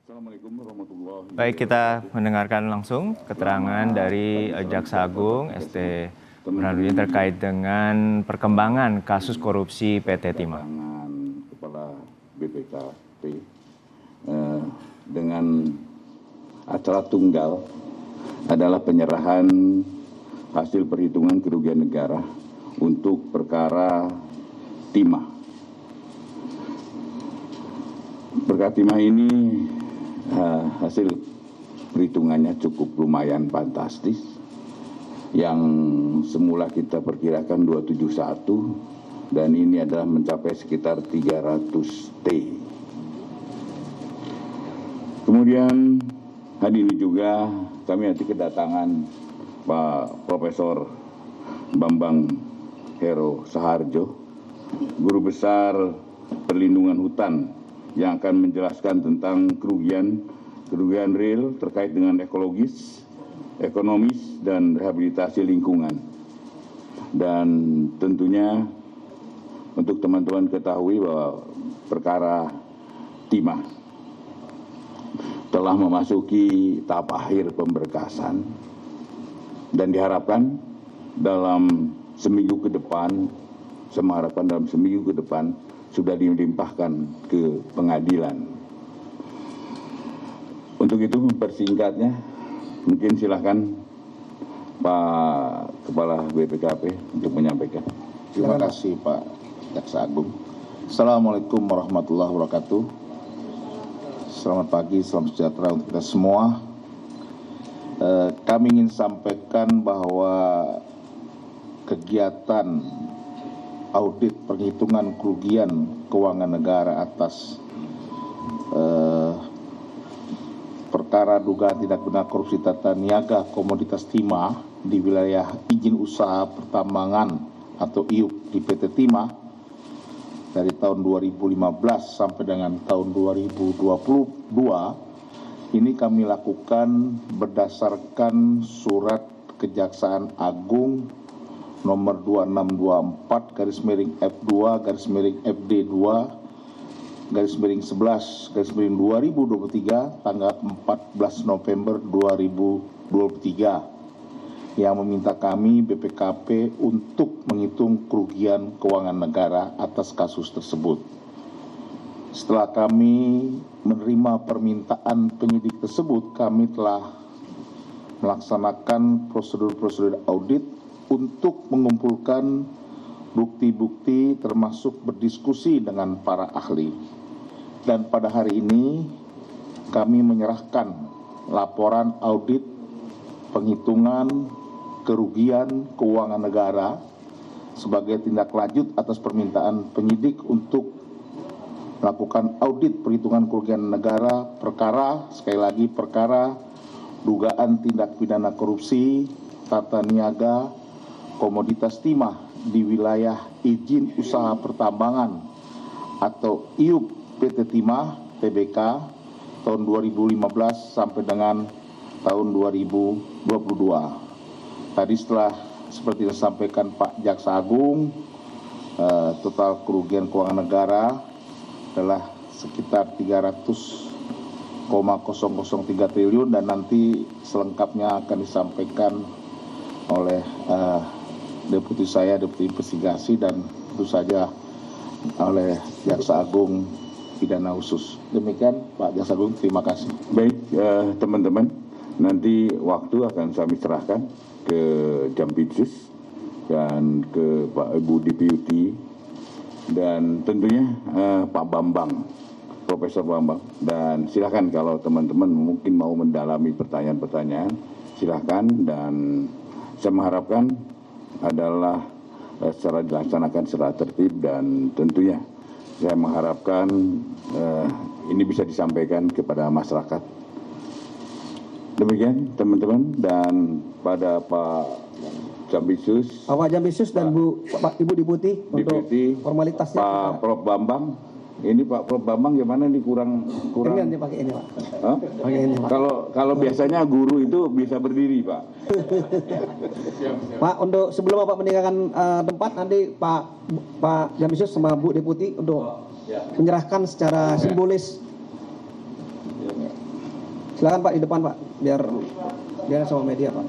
Assalamualaikum warahmatullahi wabarakatuh. Baik, kita mendengarkan langsung keterangan dari Jaksa Agung ST Burhanuddin terkait dengan perkembangan kasus korupsi PT Timah. Kepala BPKP dengan acara tunggal adalah penyerahan hasil perhitungan kerugian negara untuk perkara Timah. Perkara Timah ini hasil perhitungannya cukup lumayan fantastis. Yang semula kita perkirakan 271 dan ini adalah mencapai sekitar 300 T. Kemudian hari ini juga kami nanti kedatangan Pak Profesor Bambang Hero Saharjo, Guru Besar Perlindungan Hutan, yang akan menjelaskan tentang kerugian real terkait dengan ekologis, ekonomis, dan rehabilitasi lingkungan. Dan tentunya untuk teman-teman ketahui bahwa perkara Timah telah memasuki tahap akhir pemberkasan dan diharapkan dalam seminggu ke depan, sudah dilimpahkan ke pengadilan. Untuk itu mempersingkatnya, mungkin silakan Pak Kepala BPKP untuk menyampaikan. Terima kasih Pak Jaksa Agung. Assalamualaikum warahmatullahi wabarakatuh. Selamat pagi, salam sejahtera untuk kita semua. Kami ingin sampaikan bahwa kegiatan audit perhitungan kerugian keuangan negara atas perkara dugaan tindak pidana korupsi tata niaga komoditas timah di wilayah izin usaha pertambangan atau IUP di PT Timah dari tahun 2015 sampai dengan tahun 2022 ini kami lakukan berdasarkan surat Kejaksaan Agung nomor 2624/FD2/11/2023 tanggal 14 November 2023 yang meminta kami BPKP untuk menghitung kerugian keuangan negara atas kasus tersebut. Setelah kami menerima permintaan penyidik tersebut, kami telah melaksanakan prosedur-prosedur audit untuk mengumpulkan bukti-bukti termasuk berdiskusi dengan para ahli. Dan pada hari ini kami menyerahkan laporan audit penghitungan kerugian keuangan negara sebagai tindak lanjut atas permintaan penyidik untuk melakukan audit perhitungan kerugian negara perkara, sekali lagi perkara dugaan tindak pidana korupsi tata niaga komoditas timah di wilayah izin usaha pertambangan atau IUP PT Timah Tbk tahun 2015 sampai dengan tahun 2022. Tadi setelah seperti disampaikan Pak Jaksa Agung, total kerugian keuangan negara adalah sekitar 300,003 triliun dan nanti selengkapnya akan disampaikan oleh deputi saya, deputi investigasi, dan tentu saja oleh Jaksa Agung Pidana Khusus. Demikian Pak Jaksa Agung, terima kasih. Baik, teman-teman, nanti waktu akan kami serahkan ke Jampitsus dan ke Pak Ibu Deputi dan tentunya Pak Bambang, Profesor Bambang. Dan silakan kalau teman-teman mungkin mau mendalami pertanyaan-pertanyaan, silakan, dan saya mengharapkan adalah secara dilaksanakan secara tertib dan tentunya saya mengharapkan ini bisa disampaikan kepada masyarakat. Demikian teman-teman, dan pada Pak Jampitsus, Pak Jampitsus dan Ibu Deputi untuk formalitasnya. Pak Prof Bambang, ini Pak Prof Bambang gimana nih kurang ini pakai ini Pak. Pakai ini Pak. Kalau biasanya guru itu bisa berdiri Pak. Pak, untuk sebelum Bapak meninggalkan tempat nanti Pak Jampitsus sama Bu Deputi untuk menyerahkan secara simbolis Silakan Pak di depan Pak, biar sama media Pak.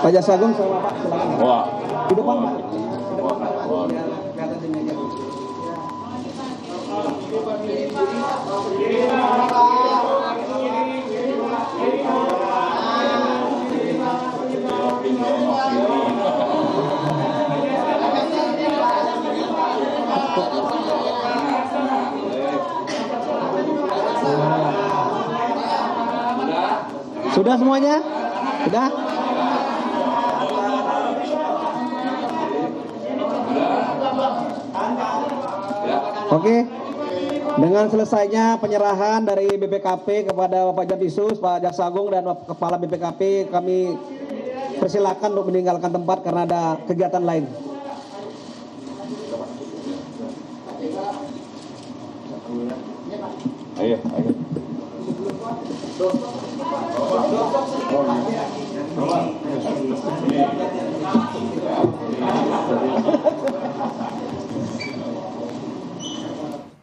Pak Jaksa Agung sama Pak, silakan. Wah. Di depan Pak. Biar kelihatan di media. Sudah semuanya? Sudah? Oke. Dengan selesainya penyerahan dari BPKP kepada Bapak Jampisus, Pak Jaksa Agung dan Kepala BPKP, kami persilakan untuk meninggalkan tempat karena ada kegiatan lain. Ayo.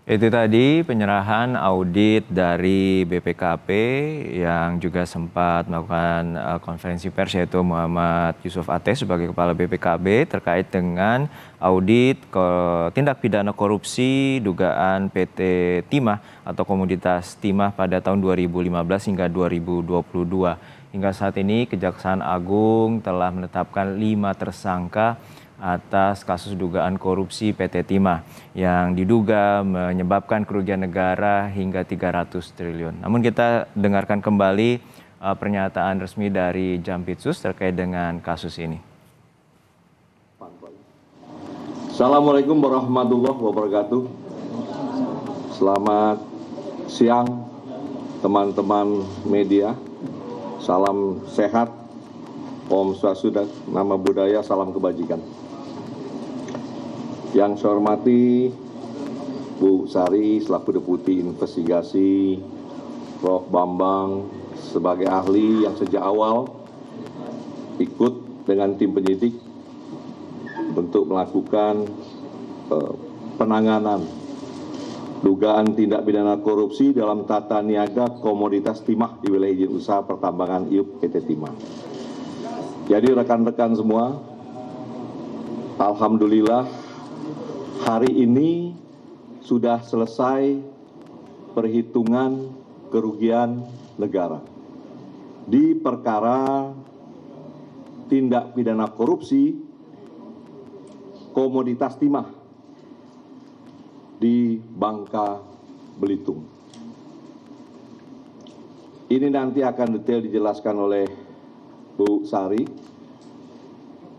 Itu tadi penyerahan audit dari BPKP yang juga sempat melakukan konferensi pers, yaitu Muhammad Yusuf Ateh sebagai Kepala BPKB terkait dengan audit tindak pidana korupsi dugaan PT Timah atau Komoditas Timah pada tahun 2015 hingga 2022. Hingga saat ini Kejaksaan Agung telah menetapkan 5 tersangka atas kasus dugaan korupsi PT Timah yang diduga menyebabkan kerugian negara hingga 300 triliun. Namun kita dengarkan kembali pernyataan resmi dari Jampitsus terkait dengan kasus ini. Assalamualaikum warahmatullahi wabarakatuh. Selamat siang teman-teman media. Salam sehat, Om Swastiastu, Namo Buddhaya, salam kebajikan. Yang saya hormati Bu Sari selaku Deputi Investigasi, Prof. Bambang sebagai ahli yang sejak awal ikut dengan tim penyidik untuk melakukan penanganan dugaan tindak pidana korupsi dalam tata niaga komoditas timah di wilayah izin usaha pertambangan IUP PT Timah. Jadi rekan-rekan semua, alhamdulillah hari ini sudah selesai perhitungan kerugian negara di perkara tindak pidana korupsi komoditas timah di Bangka Belitung. Ini nanti akan detail dijelaskan oleh Bu Sari,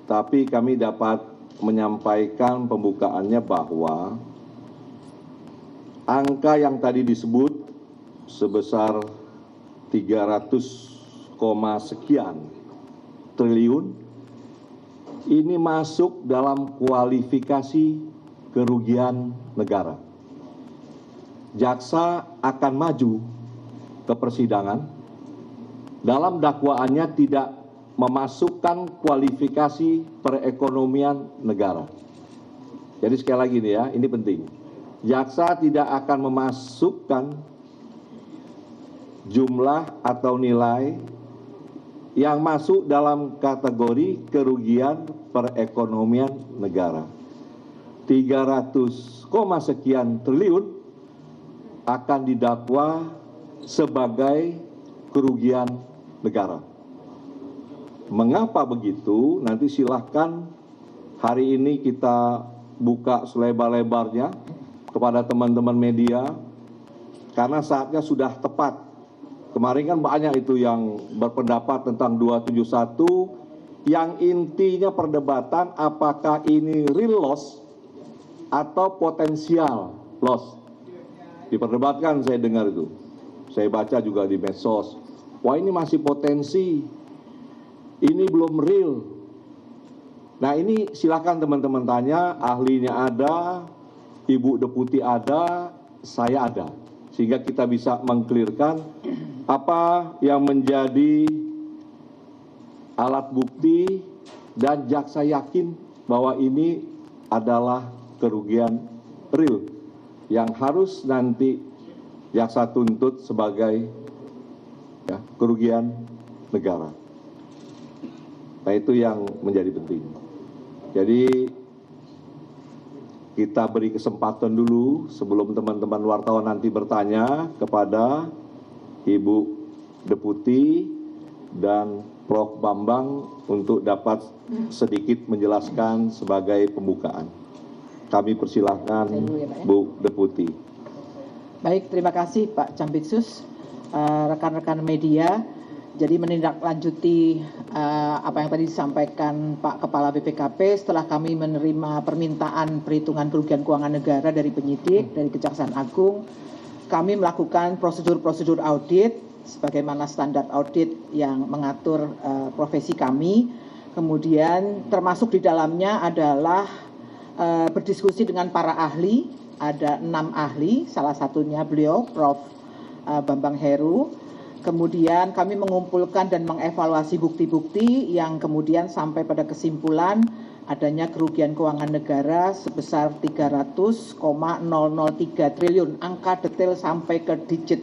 tapi kami dapat menyampaikan pembukaannya bahwa angka yang tadi disebut sebesar 300, sekian triliun ini masuk dalam kualifikasi kerugian negara. Jaksa akan maju ke persidangan, dalam dakwaannya tidak memasukkan kualifikasi perekonomian negara. Jadi sekali lagi nih ya, ini penting. Jaksa tidak akan memasukkan jumlah atau nilai yang masuk dalam kategori kerugian perekonomian negara. 300, sekian triliun akan didakwa sebagai kerugian negara. Mengapa begitu? Nanti silahkan hari ini kita buka selebar-lebarnya kepada teman-teman media, karena saatnya sudah tepat. Kemarin kan banyak itu yang berpendapat tentang 271, yang intinya perdebatan apakah ini real loss atau potensial loss. Diperdebatkan, saya dengar itu. Saya baca juga di medsos. Wah, ini masih potensi. Ini belum real. Nah, ini silakan teman-teman tanya, ahlinya ada, Ibu Deputi ada, saya ada. Sehingga kita bisa mengklirkan apa yang menjadi alat bukti dan jaksa yakin bahwa ini adalah kerugian real yang harus nanti jaksa tuntut sebagai kerugian negara. Nah, itu yang menjadi penting. Jadi kita beri kesempatan dulu sebelum teman-teman wartawan nanti bertanya kepada Ibu Deputi dan Prof. Bambang untuk dapat sedikit menjelaskan sebagai pembukaan. Kami persilahkan Bu Deputi. Baik, terima kasih Pak Jampitsus, rekan-rekan media. Jadi menindaklanjuti apa yang tadi disampaikan Pak Kepala BPKP, setelah kami menerima permintaan perhitungan kerugian keuangan negara dari penyidik, dari Kejaksaan Agung, kami melakukan prosedur-prosedur audit sebagaimana standar audit yang mengatur profesi kami. Kemudian termasuk di dalamnya adalah berdiskusi dengan para ahli, ada 6 ahli, salah satunya beliau Prof. Bambang Heru. Kemudian kami mengumpulkan dan mengevaluasi bukti-bukti yang kemudian sampai pada kesimpulan adanya kerugian keuangan negara sebesar 300,003 triliun. Angka detail sampai ke digit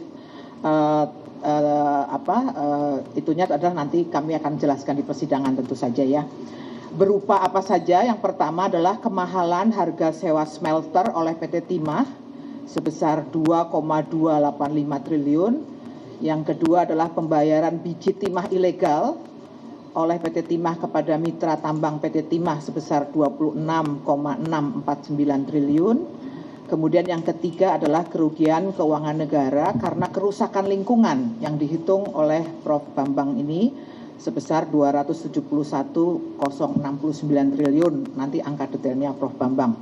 itunya adalah nanti kami akan jelaskan di persidangan tentu saja ya. Berupa apa saja? Yang pertama adalah kemahalan harga sewa smelter oleh PT Timah sebesar 2,285 triliun. Yang kedua adalah pembayaran biji timah ilegal oleh PT Timah kepada mitra tambang PT Timah sebesar 26,649 triliun. Kemudian yang ketiga adalah kerugian keuangan negara karena kerusakan lingkungan yang dihitung oleh Prof. Bambang ini sebesar 271,069 triliun. Nanti angka detailnya Prof. Bambang.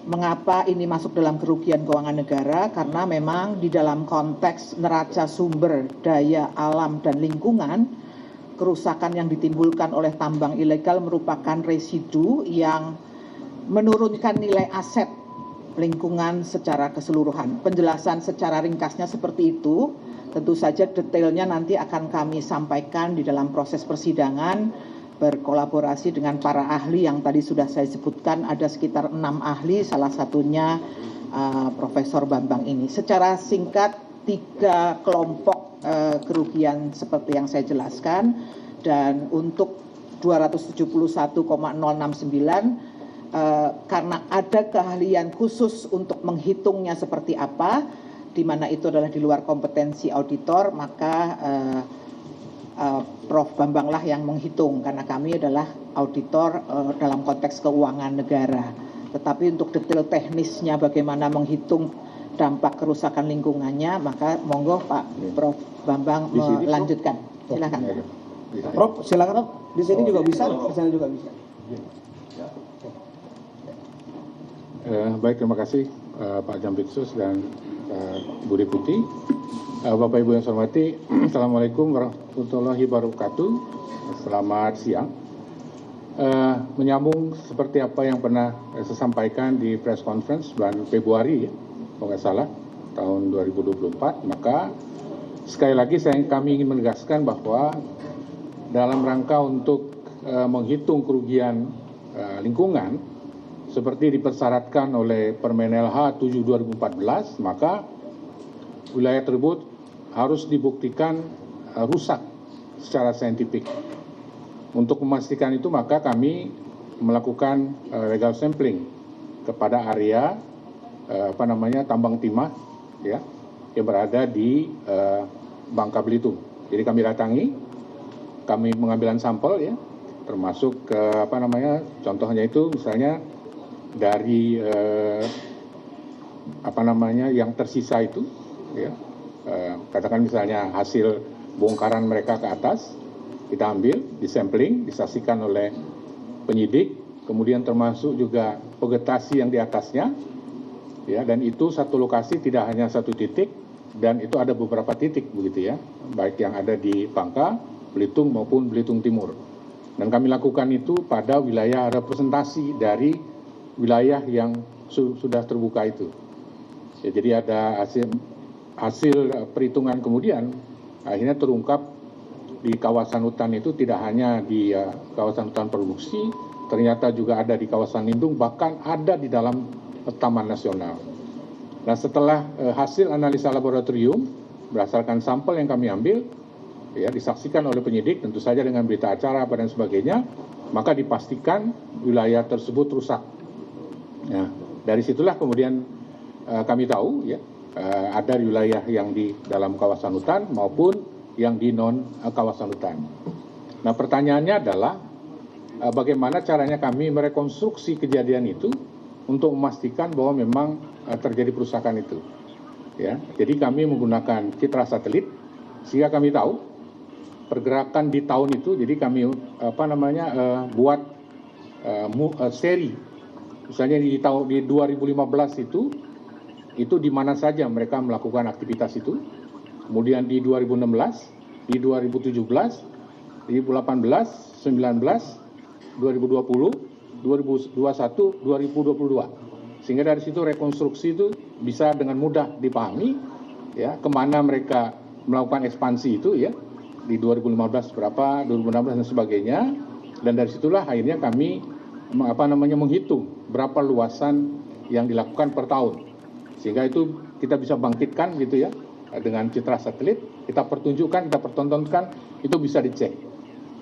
Mengapa ini masuk dalam kerugian keuangan negara? Karena memang di dalam konteks neraca sumber daya alam dan lingkungan, kerusakan yang ditimbulkan oleh tambang ilegal merupakan residu yang menurunkan nilai aset lingkungan secara keseluruhan. Penjelasan secara ringkasnya seperti itu. Tentu saja detailnya nanti akan kami sampaikan di dalam proses persidangan, berkolaborasi dengan para ahli yang tadi sudah saya sebutkan, ada sekitar 6 ahli, salah satunya Profesor Bambang ini. Secara singkat, 3 kelompok kerugian seperti yang saya jelaskan, dan untuk 271,069 karena ada keahlian khusus untuk menghitungnya seperti apa, di mana itu adalah di luar kompetensi auditor, maka Prof. Bambang lah yang menghitung karena kami adalah auditor dalam konteks keuangan negara. Tetapi untuk detail teknisnya bagaimana menghitung dampak kerusakan lingkungannya, maka monggo Pak Prof. Bambang melanjutkan. Silakan. Prof, silakan Prof. Di sini juga bisa, di sana juga bisa. Baik, terima kasih Pak Jampitsus dan Bu Deputi. Bapak Ibu yang saya hormati, Assalamualaikum warahmatullahi wabarakatuh. Selamat siang. Menyambung seperti apa yang pernah saya sampaikan di press conference bulan Februari, kalau nggak salah, tahun 2024, maka sekali lagi kami ingin menegaskan bahwa dalam rangka untuk menghitung kerugian lingkungan seperti dipersyaratkan oleh Permen LH 7/2014, maka wilayah tersebut harus dibuktikan rusak secara saintifik. Untuk memastikan itu, maka kami melakukan legal sampling kepada area tambang timah ya yang berada di Bangka Belitung. Jadi kami datangi, kami mengambilan sampel ya, termasuk contohnya itu misalnya dari yang tersisa itu ya, katakan misalnya hasil bongkaran mereka ke atas, kita ambil, disampling, disaksikan oleh penyidik, kemudian termasuk juga vegetasi yang di atasnya, ya, dan itu satu lokasi, tidak hanya satu titik, dan itu ada beberapa titik begitu ya, baik yang ada di Bangka, Belitung maupun Belitung Timur. Dan kami lakukan itu pada wilayah representasi dari wilayah yang sudah terbuka itu. Ya, jadi ada hasil perhitungan kemudian akhirnya terungkap di kawasan hutan itu tidak hanya di kawasan hutan produksi, ternyata juga ada di kawasan lindung, bahkan ada di dalam Taman Nasional. Nah, setelah hasil analisa laboratorium berdasarkan sampel yang kami ambil, ya disaksikan oleh penyidik, tentu saja dengan berita acara apa dan sebagainya, maka dipastikan wilayah tersebut rusak. Nah, dari situlah kemudian kami tahu ya ada wilayah yang di dalam kawasan hutan maupun yang di non kawasan hutan. Nah, pertanyaannya adalah bagaimana caranya kami merekonstruksi kejadian itu untuk memastikan bahwa memang terjadi perusakan itu. Ya, jadi kami menggunakan citra satelit sehingga kami tahu pergerakan di tahun itu. Jadi kami buat seri. Misalnya di 2015 itu di mana saja mereka melakukan aktivitas itu. Kemudian di 2016, di 2017, 2018, 19, 2020, 2021, 2022. Sehingga dari situ rekonstruksi itu bisa dengan mudah dipahami ya kemana mereka melakukan ekspansi itu ya di 2015 berapa, 2016 dan sebagainya. Dan dari situlah akhirnya kami menghitung berapa luasan yang dilakukan per tahun. Sehingga itu kita bisa bangkitkan gitu ya dengan citra satelit, kita pertunjukkan, kita pertontonkan, itu bisa dicek.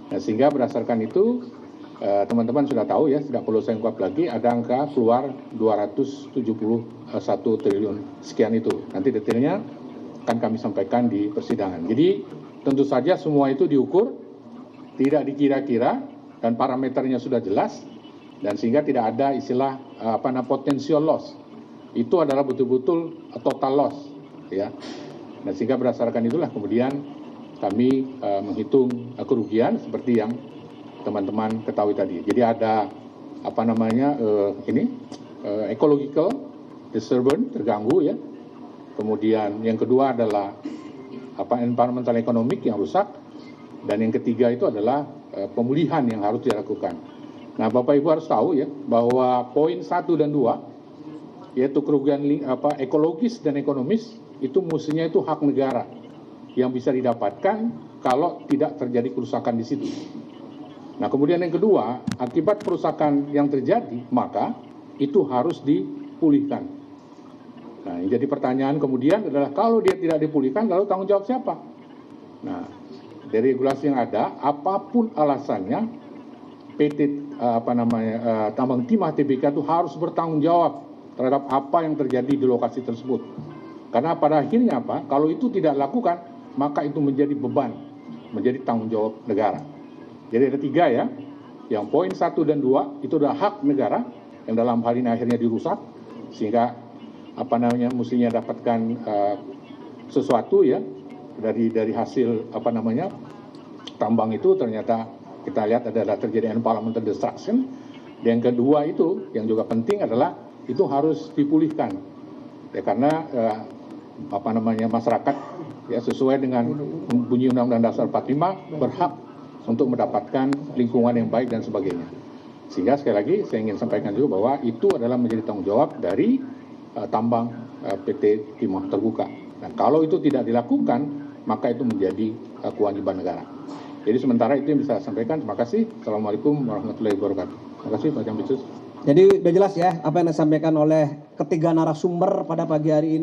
Nah, sehingga berdasarkan itu teman-teman sudah tahu ya, tidak perlu saya ungkap lagi, ada angka keluar 271 triliun sekian itu. Nanti detailnya akan kami sampaikan di persidangan. Jadi tentu saja semua itu diukur, tidak dikira-kira, dan parameternya sudah jelas, dan sehingga tidak ada istilah potential loss. Itu adalah betul-betul total loss, ya. Nah, sehingga berdasarkan itulah kemudian kami menghitung kerugian seperti yang teman-teman ketahui tadi. Jadi ada ecological disturbance, terganggu ya. Kemudian yang kedua adalah environmental economic yang rusak, dan yang ketiga itu adalah pemulihan yang harus dilakukan. Nah, Bapak Ibu harus tahu ya bahwa poin 1 dan 2 yaitu kerugian ekologis dan ekonomis itu mestinya itu hak negara yang bisa didapatkan kalau tidak terjadi kerusakan di situ. Nah, kemudian yang kedua, akibat kerusakan yang terjadi maka itu harus dipulihkan. Nah, yang jadi pertanyaan kemudian adalah kalau dia tidak dipulihkan lalu tanggung jawab siapa? Nah, dari regulasi yang ada, apapun alasannya PT Tambang Timah Tbk itu harus bertanggung jawab terhadap apa yang terjadi di lokasi tersebut. Karena pada akhirnya kalau itu tidak dilakukan, maka itu menjadi beban, menjadi tanggung jawab negara. Jadi ada 3 ya, yang poin 1 dan 2 itu adalah hak negara yang dalam hal ini akhirnya dirusak, sehingga mestinya dapatkan sesuatu ya dari hasil tambang itu ternyata kita lihat adalah terjadi environmental destruction. Dan yang kedua itu yang juga penting adalah itu harus dipulihkan ya, karena masyarakat ya sesuai dengan bunyi Undang-Undang Dasar 45 berhak untuk mendapatkan lingkungan yang baik dan sebagainya. Sehingga sekali lagi saya ingin sampaikan juga bahwa itu adalah menjadi tanggung jawab dari tambang PT Timah Terbuka. Dan kalau itu tidak dilakukan maka itu menjadi kewajiban negara. Jadi sementara itu yang bisa saya sampaikan. Terima kasih. Assalamualaikum warahmatullahi wabarakatuh. Terima kasih Pak Jampitsus. Jadi udah jelas ya apa yang disampaikan oleh ketiga narasumber pada pagi hari ini.